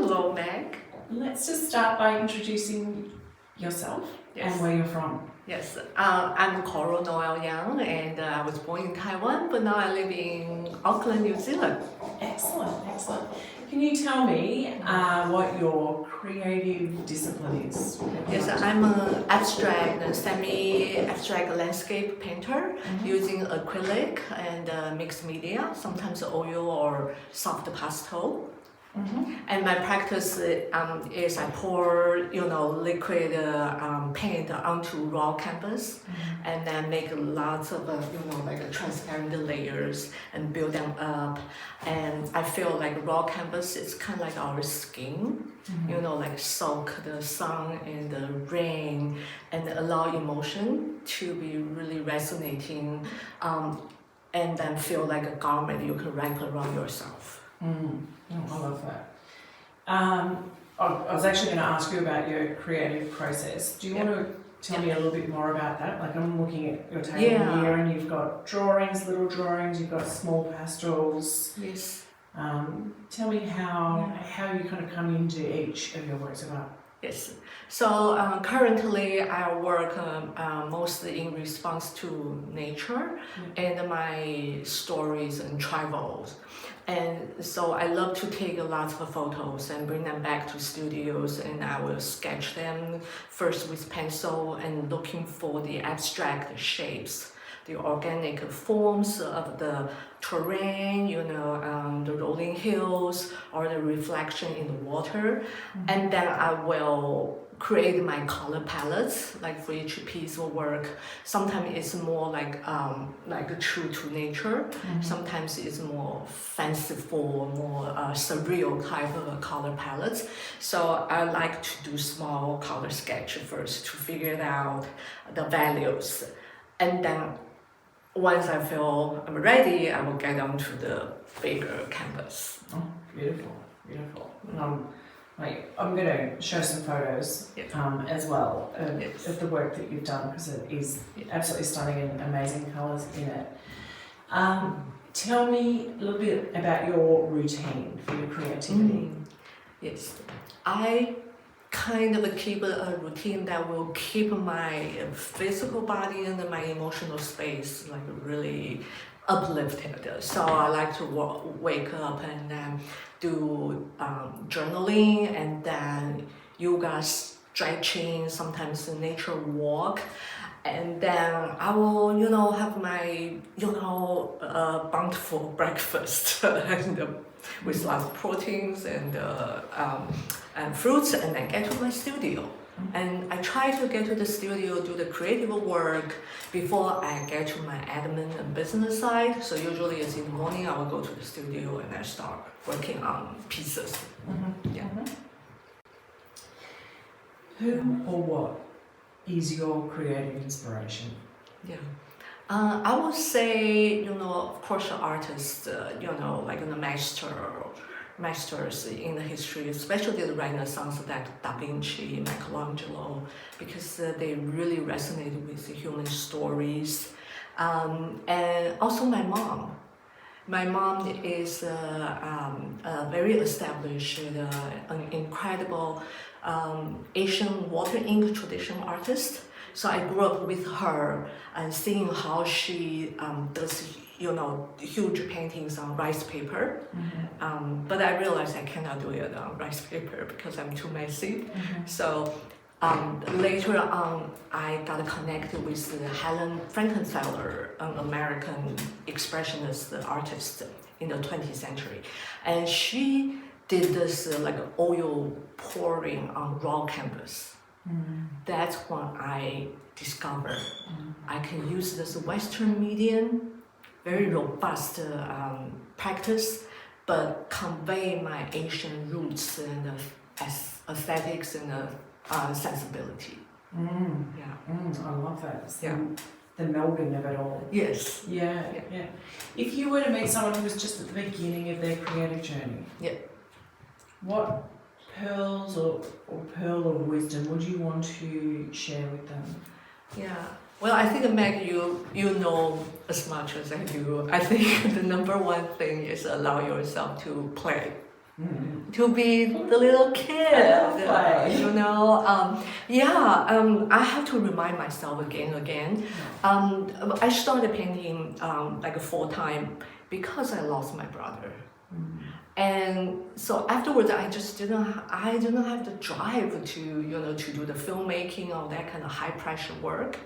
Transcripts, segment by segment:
Hello, Meg. Let's just start by introducing yourself and where you're from. Yes, I'm Coral Noel Yang, and I was born in Taiwan, but now I live in Auckland, New Zealand. Excellent, excellent. Can you tell me what your creative discipline is? Yes, I'm an abstract, semi-abstract landscape painter using acrylic and mixed media, sometimes oil or soft pastel. And my practice is I pour, liquid paint onto raw canvas, and then make lots of, transparent layers and build them up. And I feel like raw canvas is kind of like our skin, like soak the sun and the rain and allow emotion to be really resonating, and then feel like a garment you can wrap around yourself. I love that. I was actually going to ask you about your creative process. Do you want to tell me a little bit more about that? Like, I'm looking at your table here, and you've got drawings, little drawings, you've got small pastels. Yes. Tell me how you kind of come into each of your works of art. Yes. So currently I work mostly in response to nature and my stories and travels. And so I love to take lots of photos and bring them back to studios, and I will sketch them first with pencil and looking for the abstract shapes, the organic forms of the terrain, the rolling hills or the reflection in the water. And then I will create my color palettes, like for each piece of work. Sometimes it's more like true to nature. Sometimes it's more fanciful, more surreal type of color palettes. So I like to do small color sketch first to figure out the values. And then once I feel I'm ready, I will get onto the bigger canvas. Oh, beautiful, beautiful. I'm going to show some photos as well of the work that you've done, because it is absolutely stunning and amazing colours in it. Tell me a little bit about your routine for your creativity. Yes, I kind of keep a routine that will keep my physical body and my emotional space like really uplifted. So I like to wake up and then do journaling, and then yoga, stretching, sometimes a nature walk. And then I will, have my, bountiful breakfast and, with lots of proteins and fruits, and then get to my studio. And I try to get to the studio, do the creative work before I get to my admin and business side. So usually it's in the morning, I will go to the studio and I start working on pieces. Who or what is your creative inspiration? I would say, of course, artists, like the masters in the history, especially the Renaissance, like Da Vinci, Michelangelo, because they really resonate with the human stories. And also my mom. My mom is a very established, an incredible Asian water ink traditional artist. So I grew up with her and seeing how she does, huge paintings on rice paper. But I realized I cannot do it on rice paper because I'm too messy. So later on, I got connected with Helen Frankenthaler, an American expressionist artist in the 20th century. And she did this oil pouring on raw canvas. That's when I discovered I can use this Western medium, very robust practice, but convey my Asian roots and aesthetics and sensibility. I love that. The melding of it all. Yes. Yeah. If you were to meet someone who was just at the beginning of their creative journey, what pearls or pearl of wisdom would you want to share with them? Well, I think, Meg, you know as much as I do. I think the number one thing is allow yourself to play. to be the little kid. I have to remind myself again and again. I started painting like full time because I lost my brother. And so afterwards, I didn't have the drive to to do the filmmaking or that kind of high pressure work.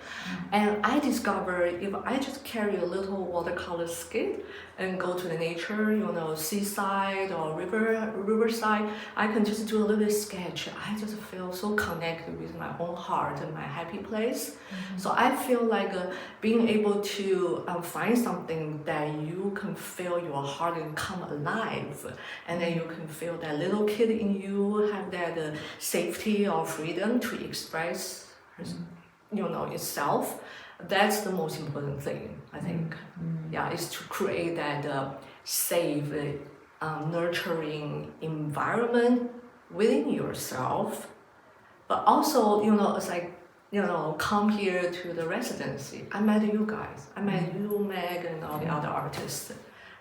And I discovered if I just carry a little watercolor skit and go to the nature, seaside or riverside, I can just do a little sketch. I just feel so connected with my own heart and my happy place. So I feel like being able to find something that you can feel your heart and come alive, and then you can feel that little kid in you have that safety or freedom to express, itself. That's the most important thing, I think. Is to create that safe, nurturing environment within yourself. But also, it's like, come here to the residency. I met you guys. I met you, Meg, and all the other artists.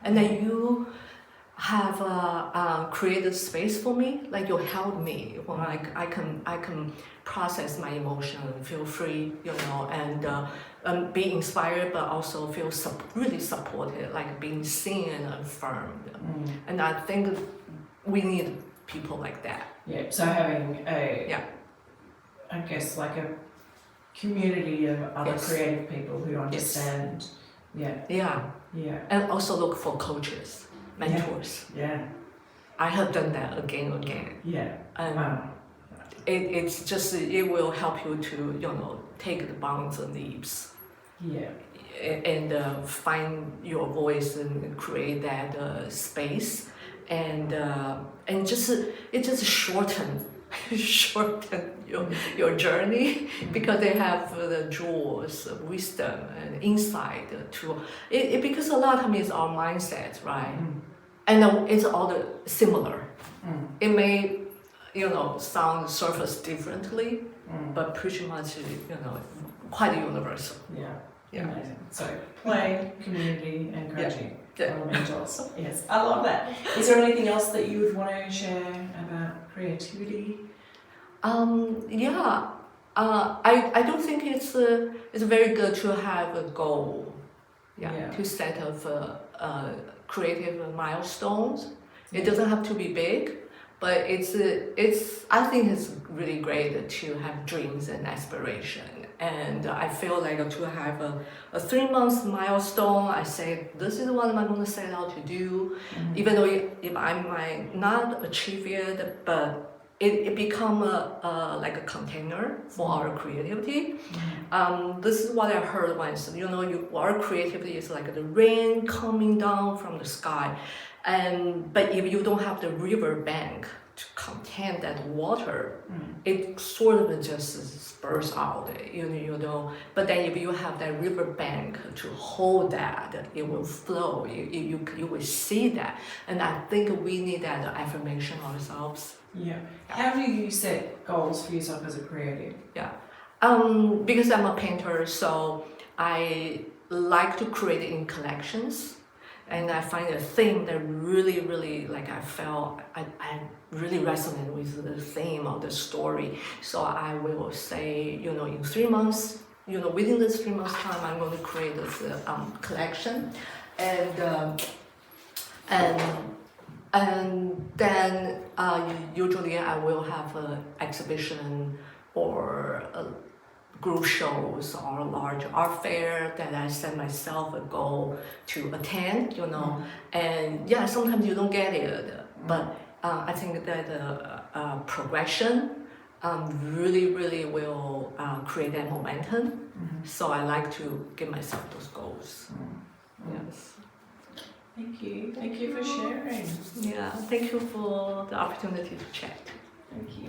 And then you have created space for me. Like you held me when I can process my emotion, feel free, and be inspired, but also feel really supported, like being seen and affirmed. And I think we need people like that. Yeah. So having I guess like a community of other creative people who understand. Yeah. And also look for coaches, mentors. Yeah. I have done that again and again. Yeah. And it's just, it will help you to, take the bounds and leaps. Yeah. And find your voice and create that space. And it just shorten your journey, because they have the jewels of wisdom and insight to it, because a lot of times it's our mindset, right? And it's all similar. It may sound surface differently, but pretty much quite universal. Yeah. Amazing. So play, community, and coaching. Elementals. Yes, I love that. Is there anything else that you would want to share about creativity? I don't think it's very good to have a goal. To set of creative milestones. It doesn't have to be big, but I think it's really great to have dreams and aspiration. And I feel like to have a 3 month milestone, I say this is what I'm going to set out to do, even though if I might not achieve it, but it become like a container for our creativity. This is what I heard once. Our creativity is like the rain coming down from the sky, but if you don't have the river bank to contain that water, it sort of just spurs out. But then if you have that river bank to hold that, it will flow. You will see that, and I think we need that affirmation ourselves. Yeah. How do you set goals for yourself as a creative? Because I'm a painter, so I like to create in collections, and I find a theme that really, really, like I felt, I really resonate with the theme of the story. So I will say, in 3 months, within this 3 months time, I'm going to create this collection, and then usually I will have an exhibition or group shows or large art fair that I set myself a goal to attend, and sometimes you don't get it, but I think that progression really, really will create that momentum. So I like to give myself those goals. Yes. Thank you. Thank you for sharing. Yeah, thank you for the opportunity to chat. Thank you.